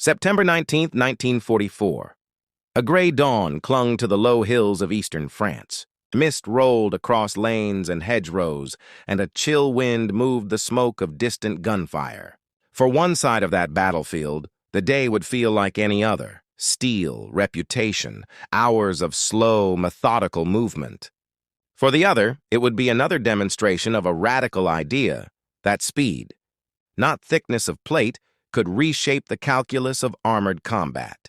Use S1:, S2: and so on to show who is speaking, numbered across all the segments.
S1: September 19, 1944. A gray dawn clung to the low hills of eastern France. Mist rolled across lanes and hedgerows, and a chill wind moved the smoke of distant gunfire. For one side of that battlefield, the day would feel like any other. Steel, reputation, hours of slow, methodical movement. For the other, it would be another demonstration of a radical idea, that speed, not thickness of plate, could reshape the calculus of armored combat.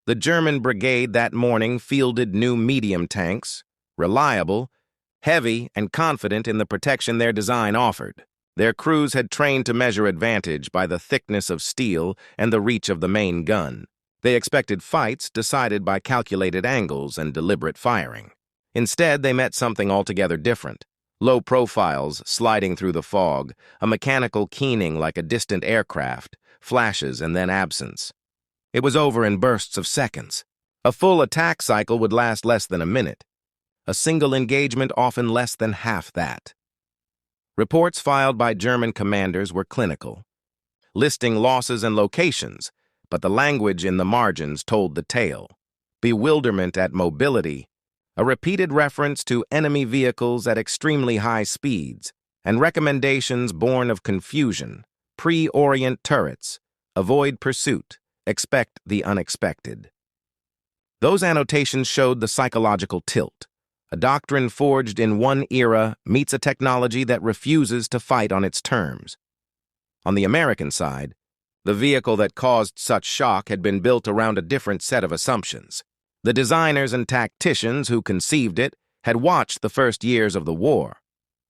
S1: The German brigade that morning fielded new medium tanks, reliable, heavy, and confident in the protection their design offered. Their crews had trained to measure advantage by the thickness of steel and the reach of the main gun. They expected fights decided by calculated angles and deliberate firing. Instead, they met something altogether different. Low profiles sliding through the fog, a mechanical keening like a distant aircraft, flashes and then absence. It was over in bursts of seconds. A full attack cycle would last less than a minute. A single engagement often less than half that. Reports filed by German commanders were clinical, listing losses and locations, but the language in the margins told the tale. Bewilderment at mobility, a repeated reference to enemy vehicles at extremely high speeds, and recommendations born of confusion. Pre-orient turrets, avoid pursuit, expect the unexpected. Those annotations showed the psychological tilt. A doctrine forged in one era meets a technology that refuses to fight on its terms. On the American side, the vehicle that caused such shock had been built around a different set of assumptions. The designers and tacticians who conceived it had watched the first years of the war.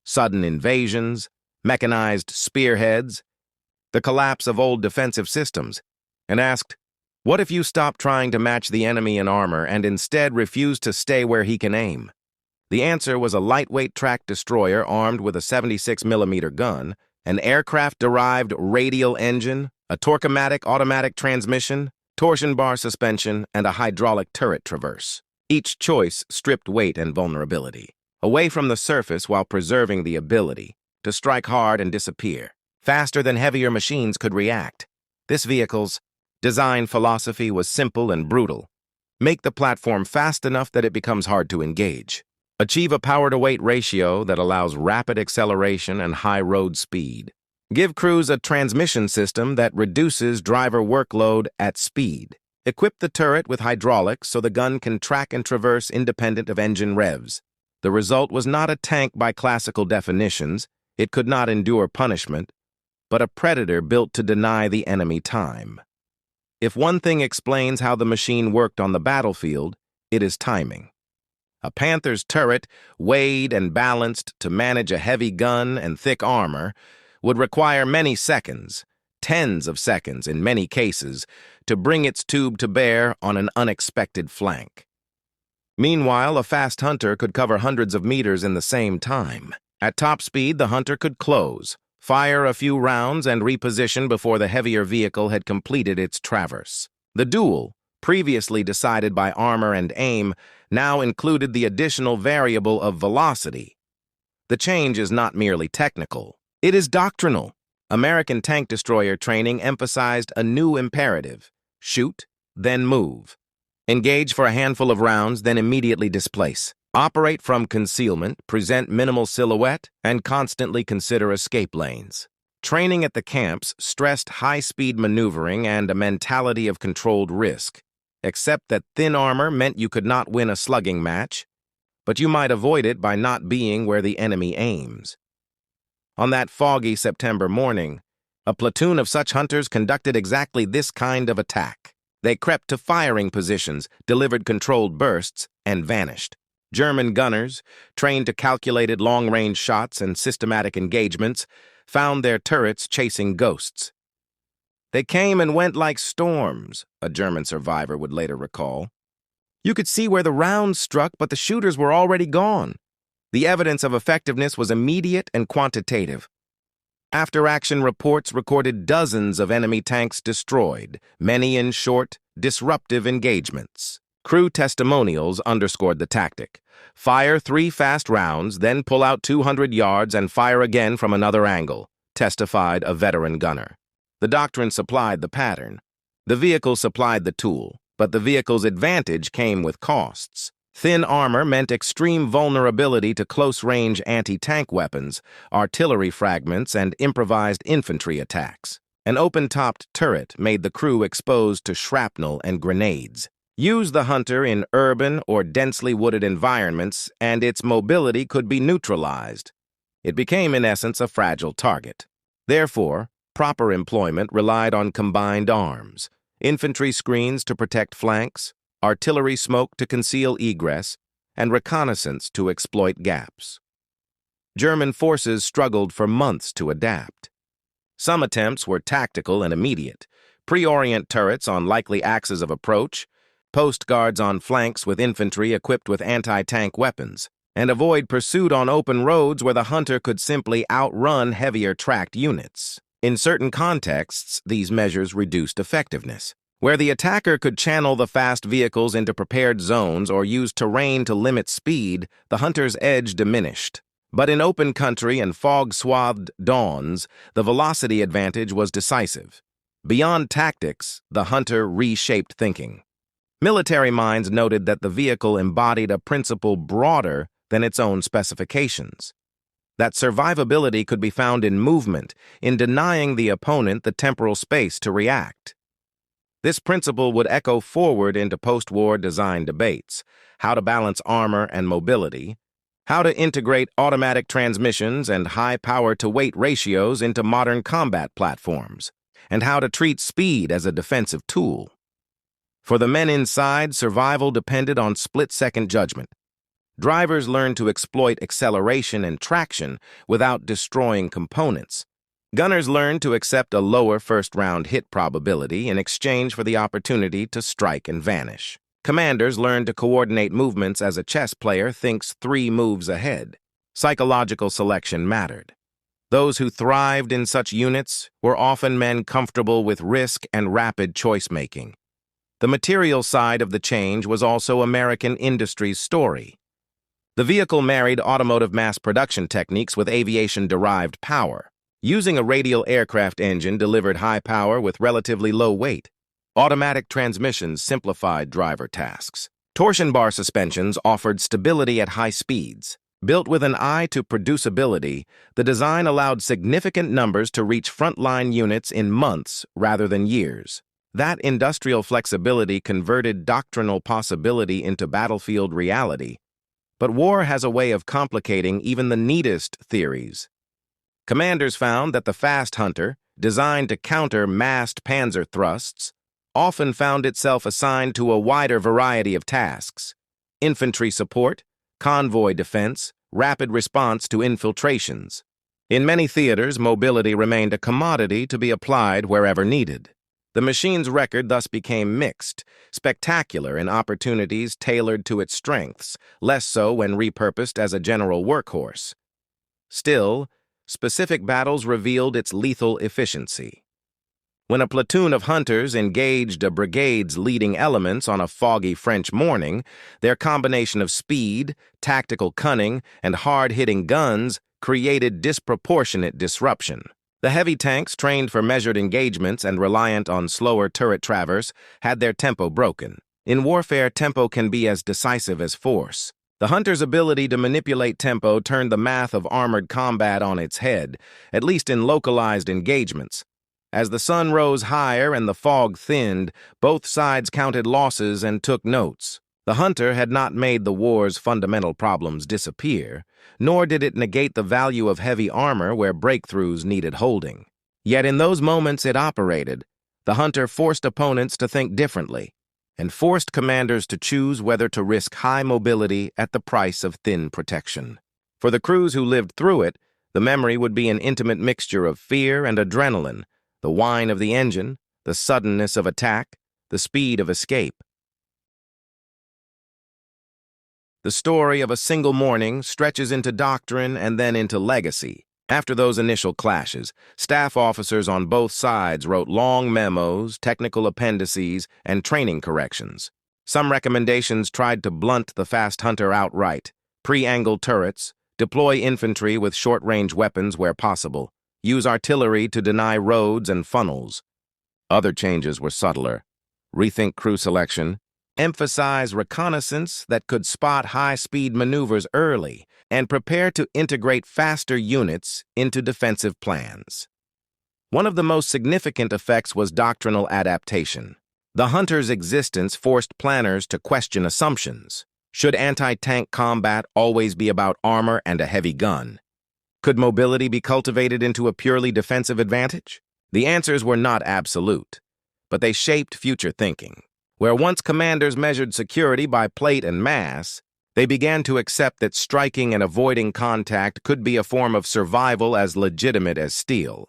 S1: Sudden invasions, mechanized spearheads, the collapse of old defensive systems, and asked, what if you stop trying to match the enemy in armor and instead refuse to stay where he can aim? The answer was a lightweight tracked destroyer armed with a 76mm gun, an aircraft-derived radial engine, a torque-o-matic automatic transmission, torsion bar suspension, and a hydraulic turret traverse. Each choice stripped weight and vulnerability, away from the surface while preserving the ability to strike hard and disappear, faster than heavier machines could react. This vehicle's design philosophy was simple and brutal. Make the platform fast enough that it becomes hard to engage. Achieve a power-to-weight ratio that allows rapid acceleration and high road speed. Give crews a transmission system that reduces driver workload at speed. Equip the turret with hydraulics so the gun can track and traverse independent of engine revs. The result was not a tank by classical definitions. It could not endure punishment, but a predator built to deny the enemy time. If one thing explains how the machine worked on the battlefield, it is timing. A Panther's turret, weighed and balanced to manage a heavy gun and thick armor, would require many seconds, tens of seconds in many cases, to bring its tube to bear on an unexpected flank. Meanwhile, a fast hunter could cover hundreds of meters in the same time. At top speed, the hunter could close, fire a few rounds, and reposition before the heavier vehicle had completed its traverse. The duel, previously decided by armor and aim, now included the additional variable of velocity. The change is not merely technical. It is doctrinal. American tank destroyer training emphasized a new imperative: shoot, then move. Engage for a handful of rounds, then immediately displace. Operate from concealment, present minimal silhouette, and constantly consider escape lanes. Training at the camps stressed high-speed maneuvering and a mentality of controlled risk, except that thin armor meant you could not win a slugging match, but you might avoid it by not being where the enemy aims. On that foggy September morning, a platoon of such hunters conducted exactly this kind of attack. They crept to firing positions, delivered controlled bursts, and vanished. German gunners, trained to calculated long-range shots and systematic engagements, found their turrets chasing ghosts. They came and went like storms, a German survivor would later recall. You could see where the rounds struck, but the shooters were already gone. The evidence of effectiveness was immediate and quantitative. After-action reports recorded dozens of enemy tanks destroyed, many in short, disruptive engagements. Crew testimonials underscored the tactic. Fire 3 fast rounds, then pull out 200 yards and fire again from another angle, testified a veteran gunner. The doctrine supplied the pattern. The vehicle supplied the tool, but the vehicle's advantage came with costs. Thin armor meant extreme vulnerability to close-range anti-tank weapons, artillery fragments, and improvised infantry attacks. An open-topped turret made the crew exposed to shrapnel and grenades. Use the Hunter in urban or densely wooded environments, and its mobility could be neutralized. It became, in essence, a fragile target. Therefore, proper employment relied on combined arms, infantry screens to protect flanks, artillery smoke to conceal egress, and reconnaissance to exploit gaps. German forces struggled for months to adapt. Some attempts were tactical and immediate: pre-orient turrets on likely axes of approach, post guards on flanks with infantry equipped with anti-tank weapons, and avoid pursuit on open roads where the Hunter could simply outrun heavier tracked units. In certain contexts, these measures reduced effectiveness. Where the attacker could channel the fast vehicles into prepared zones or use terrain to limit speed, the Hunter's edge diminished. But in open country and fog-swathed dawns, the velocity advantage was decisive. Beyond tactics, the Hunter reshaped thinking. Military minds noted that the vehicle embodied a principle broader than its own specifications. That survivability could be found in movement, in denying the opponent the temporal space to react. This principle would echo forward into post-war design debates: how to balance armor and mobility, how to integrate automatic transmissions and high power-to-weight ratios into modern combat platforms, and how to treat speed as a defensive tool. For the men inside, survival depended on split-second judgment. Drivers learned to exploit acceleration and traction without destroying components. Gunners learned to accept a lower first-round hit probability in exchange for the opportunity to strike and vanish. Commanders learned to coordinate movements as a chess player thinks 3 moves ahead. Psychological selection mattered. Those who thrived in such units were often men comfortable with risk and rapid choice-making. The material side of the change was also American industry's story. The vehicle married automotive mass production techniques with aviation-derived power. Using a radial aircraft engine delivered high power with relatively low weight. Automatic transmissions simplified driver tasks. Torsion bar suspensions offered stability at high speeds. Built with an eye to producibility, the design allowed significant numbers to reach frontline units in months rather than years. That industrial flexibility converted doctrinal possibility into battlefield reality. But war has a way of complicating even the neatest theories. Commanders found that the fast Hunter, designed to counter massed panzer thrusts, often found itself assigned to a wider variety of tasks: infantry support, convoy defense, rapid response to infiltrations. In many theaters, mobility remained a commodity to be applied wherever needed. The machine's record thus became mixed, spectacular in opportunities tailored to its strengths, less so when repurposed as a general workhorse. Still, specific battles revealed its lethal efficiency. When a platoon of Hunters engaged a brigade's leading elements on a foggy French morning, their combination of speed, tactical cunning, and hard-hitting guns created disproportionate disruption. The heavy tanks, trained for measured engagements and reliant on slower turret traverse, had their tempo broken. In warfare, tempo can be as decisive as force. The Hunter's ability to manipulate tempo turned the math of armored combat on its head, at least in localized engagements. As the sun rose higher and the fog thinned, both sides counted losses and took notes. The Hunter had not made the war's fundamental problems disappear, nor did it negate the value of heavy armor where breakthroughs needed holding. Yet in those moments it operated, the Hunter forced opponents to think differently, and forced commanders to choose whether to risk high mobility at the price of thin protection. For the crews who lived through it, the memory would be an intimate mixture of fear and adrenaline, the whine of the engine, the suddenness of attack, the speed of escape. The story of a single morning stretches into doctrine and then into legacy. After those initial clashes, staff officers on both sides wrote long memos, technical appendices, and training corrections. Some recommendations tried to blunt the fast Hunter outright: pre-angle turrets, deploy infantry with short-range weapons where possible, use artillery to deny roads and funnels. Other changes were subtler. Rethink crew selection, emphasize reconnaissance that could spot high-speed maneuvers early, and prepare to integrate faster units into defensive plans. One of the most significant effects was doctrinal adaptation. The Hunter's existence forced planners to question assumptions. Should anti-tank combat always be about armor and a heavy gun? Could mobility be cultivated into a purely defensive advantage? The answers were not absolute, but they shaped future thinking. Where once commanders measured security by plate and mass, they began to accept that striking and avoiding contact could be a form of survival as legitimate as steel.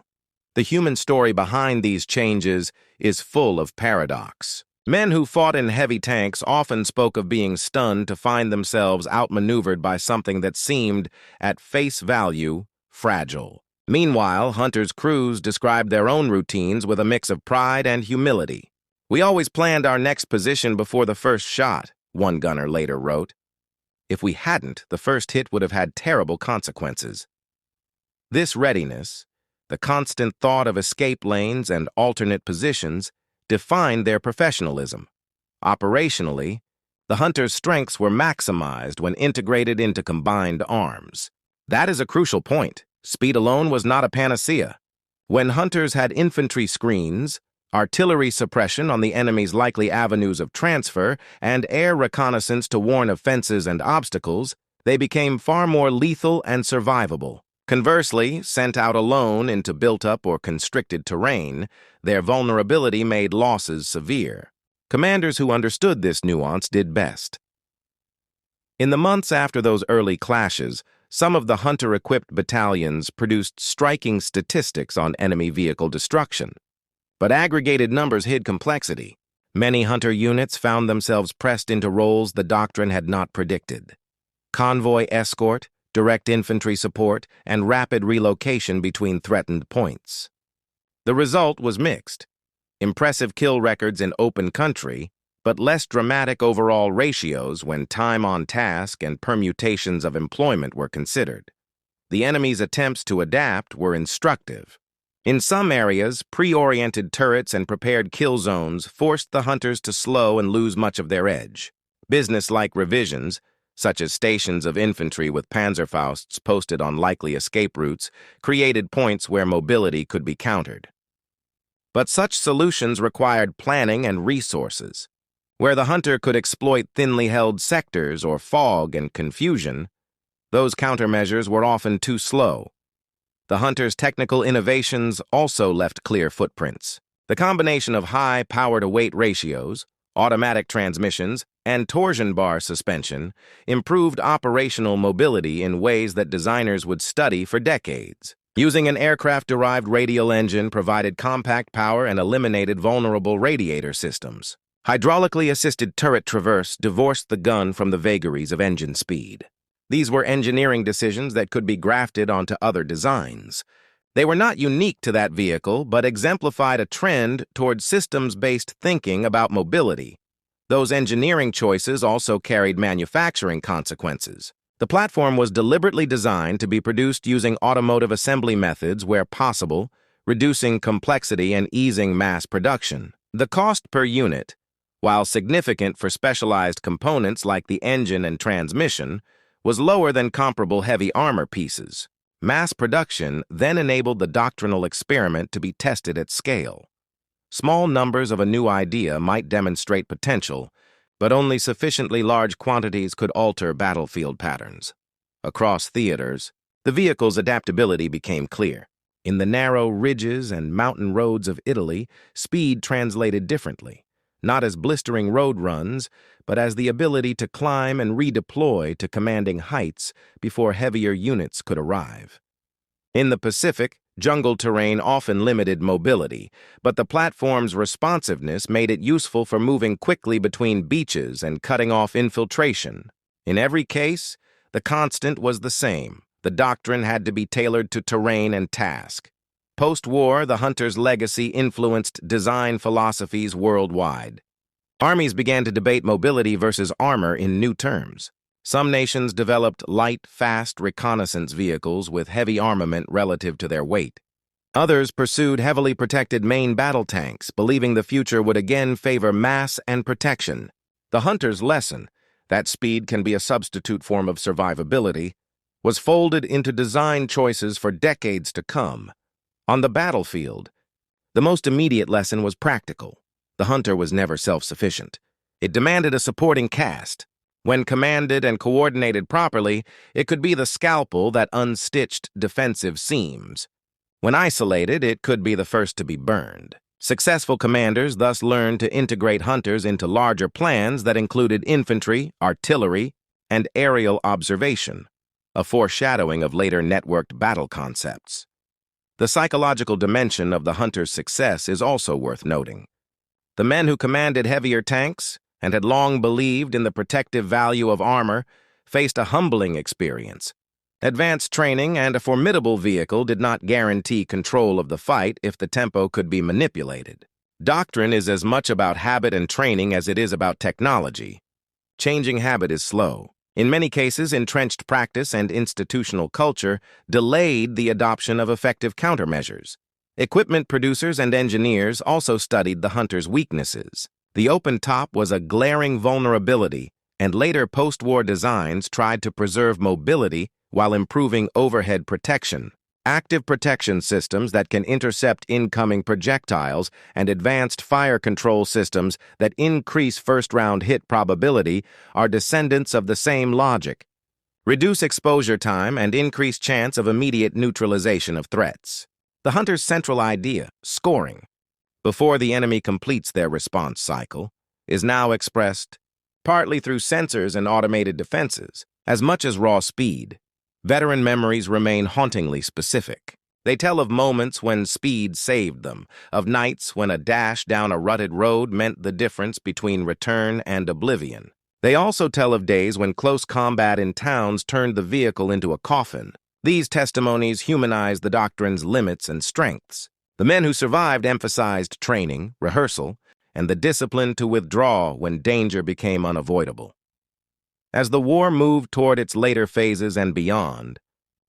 S1: The human story behind these changes is full of paradox. Men who fought in heavy tanks often spoke of being stunned to find themselves outmaneuvered by something that seemed, at face value, fragile. Meanwhile, Hunter's crews described their own routines with a mix of pride and humility. "We always planned our next position before the first shot," one gunner later wrote. "If we hadn't, the first hit would have had terrible consequences." This readiness, the constant thought of escape lanes and alternate positions, defined their professionalism. Operationally, the Hunter's strengths were maximized when integrated into combined arms. That is a crucial point. Speed alone was not a panacea. When Hunters had infantry screens, artillery suppression on the enemy's likely avenues of transfer, and air reconnaissance to warn of fences and obstacles, they became far more lethal and survivable. Conversely, sent out alone into built-up or constricted terrain, their vulnerability made losses severe. Commanders who understood this nuance did best. In the months after those early clashes, some of the Hunter-equipped battalions produced striking statistics on enemy vehicle destruction. But aggregated numbers hid complexity. Many Hunter units found themselves pressed into roles the doctrine had not predicted. Convoy escort, direct infantry support, and rapid relocation between threatened points. The result was mixed. Impressive kill records in open country, but less dramatic overall ratios when time on task and permutations of employment were considered. The enemy's attempts to adapt were instructive. In some areas, pre-oriented turrets and prepared kill zones forced the Hunters to slow and lose much of their edge. Business-like revisions, such as stations of infantry with Panzerfausts posted on likely escape routes, created points where mobility could be countered. But such solutions required planning and resources. Where the Hunter could exploit thinly held sectors or fog and confusion, those countermeasures were often too slow. The Hunter's technical innovations also left clear footprints. The combination of high power-to-weight ratios, automatic transmissions, and torsion bar suspension improved operational mobility in ways that designers would study for decades. Using an aircraft-derived radial engine provided compact power and eliminated vulnerable radiator systems. Hydraulically assisted turret traverse divorced the gun from the vagaries of engine speed. These were engineering decisions that could be grafted onto other designs. They were not unique to that vehicle, but exemplified a trend toward systems-based thinking about mobility. Those engineering choices also carried manufacturing consequences. The platform was deliberately designed to be produced using automotive assembly methods where possible, reducing complexity and easing mass production. The cost per unit, while significant for specialized components like the engine and transmission, was lower than comparable heavy armor pieces. Mass production then enabled the doctrinal experiment to be tested at scale. Small numbers of a new idea might demonstrate potential, but only sufficiently large quantities could alter battlefield patterns. Across theaters, the vehicle's adaptability became clear. In the narrow ridges and mountain roads of Italy, speed translated differently, not as blistering road runs, but as the ability to climb and redeploy to commanding heights before heavier units could arrive. In the Pacific, jungle terrain often limited mobility, but the platform's responsiveness made it useful for moving quickly between beaches and cutting off infiltration. In every case, the constant was the same. The doctrine had to be tailored to terrain and task. Post-war, the Hunter's legacy influenced design philosophies worldwide. Armies began to debate mobility versus armor in new terms. Some nations developed light, fast reconnaissance vehicles with heavy armament relative to their weight. Others pursued heavily protected main battle tanks, believing the future would again favor mass and protection. The hunter's lesson, that speed can be a substitute form of survivability, was folded into design choices for decades to come. On the battlefield, the most immediate lesson was practical. The hunter was never self-sufficient. It demanded a supporting cast. When commanded and coordinated properly, it could be the scalpel that unstitched defensive seams. When isolated, it could be the first to be burned. Successful commanders thus learned to integrate hunters into larger plans that included infantry, artillery, and aerial observation, a foreshadowing of later networked battle concepts. The psychological dimension of the hunter's success is also worth noting. The men who commanded heavier tanks and had long believed in the protective value of armor faced a humbling experience. Advanced training and a formidable vehicle did not guarantee control of the fight if the tempo could be manipulated. Doctrine is as much about habit and training as it is about technology. Changing habit is slow. In many cases, entrenched practice and institutional culture delayed the adoption of effective countermeasures. Equipment producers and engineers also studied the hunter's weaknesses. The open top was a glaring vulnerability, and later post-war designs tried to preserve mobility while improving overhead protection. Active protection systems that can intercept incoming projectiles and advanced fire control systems that increase first-round hit probability are descendants of the same logic. Reduce exposure time and increase chance of immediate neutralization of threats. The hunter's central idea, scoring, before the enemy completes their response cycle, is now expressed partly through sensors and automated defenses, as much as raw speed. Veteran memories remain hauntingly specific. They tell of moments when speed saved them, of nights when a dash down a rutted road meant the difference between return and oblivion. They also tell of days when close combat in towns turned the vehicle into a coffin. These testimonies humanize the doctrine's limits and strengths. The men who survived emphasized training, rehearsal, and the discipline to withdraw when danger became unavoidable. As the war moved toward its later phases and beyond,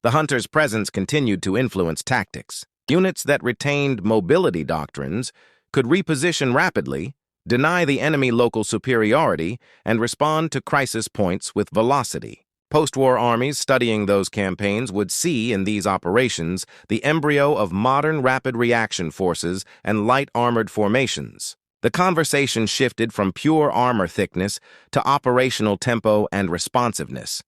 S1: the hunter's presence continued to influence tactics. Units that retained mobility doctrines could reposition rapidly, deny the enemy local superiority, and respond to crisis points with velocity. Post-war armies studying those campaigns would see in these operations the embryo of modern rapid reaction forces and light armored formations. The conversation shifted from pure armor thickness to operational tempo and responsiveness.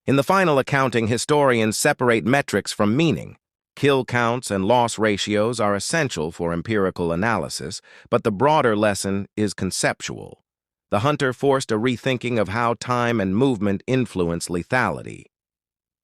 S1: In the final accounting, historians separate metrics from meaning. Kill counts and loss ratios are essential for empirical analysis, but the broader lesson is conceptual. The hunter forced a rethinking of how time and movement influence lethality.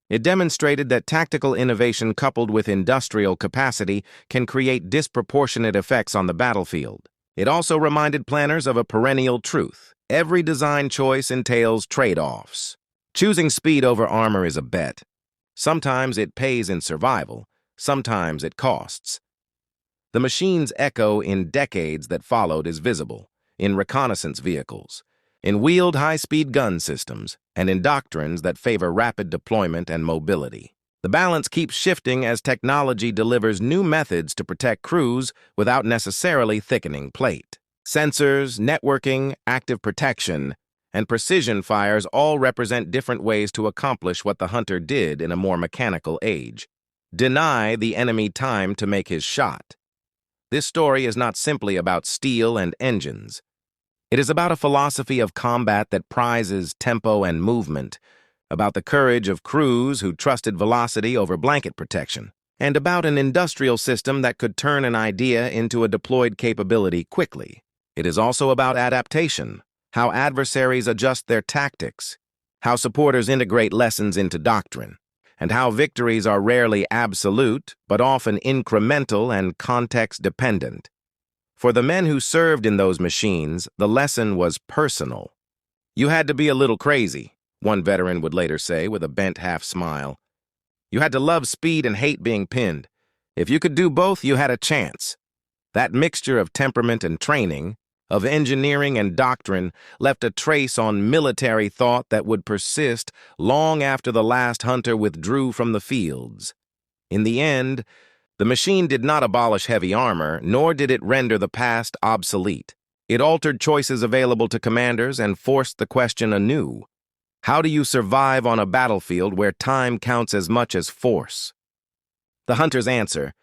S1: It demonstrated that tactical innovation coupled with industrial capacity can create disproportionate effects on the battlefield. It also reminded planners of a perennial truth. Every design choice entails trade-offs. Choosing speed over armor is a bet. Sometimes it pays in survival, sometimes it costs. The machine's echo in decades that followed is visible, in reconnaissance vehicles, in wheeled high-speed gun systems, and in doctrines that favor rapid deployment and mobility. The balance keeps shifting as technology delivers new methods to protect crews without necessarily thickening plate. Sensors, networking, active protection, and precision fires all represent different ways to accomplish what the hunter did in a more mechanical age. Deny the enemy time to make his shot. This story is not simply about steel and engines. It is about a philosophy of combat that prizes tempo and movement, about the courage of crews who trusted velocity over blanket protection, and about an industrial system that could turn an idea into a deployed capability quickly. It is also about adaptation, how adversaries adjust their tactics, how supporters integrate lessons into doctrine, and how victories are rarely absolute, but often incremental and context-dependent. For the men who served in those machines, the lesson was personal. You had to be a little crazy, one veteran would later say with a bent half-smile. You had to love speed and hate being pinned. If you could do both, you had a chance. That mixture of temperament and training, of engineering and doctrine, left a trace on military thought that would persist long after the last hunter withdrew from the fields. In the end, The machine did not abolish heavy armor, nor did it render the past obsolete. It altered choices available to commanders and forced the question anew. How do you survive on a battlefield where time counts as much as force? The hunter's answer,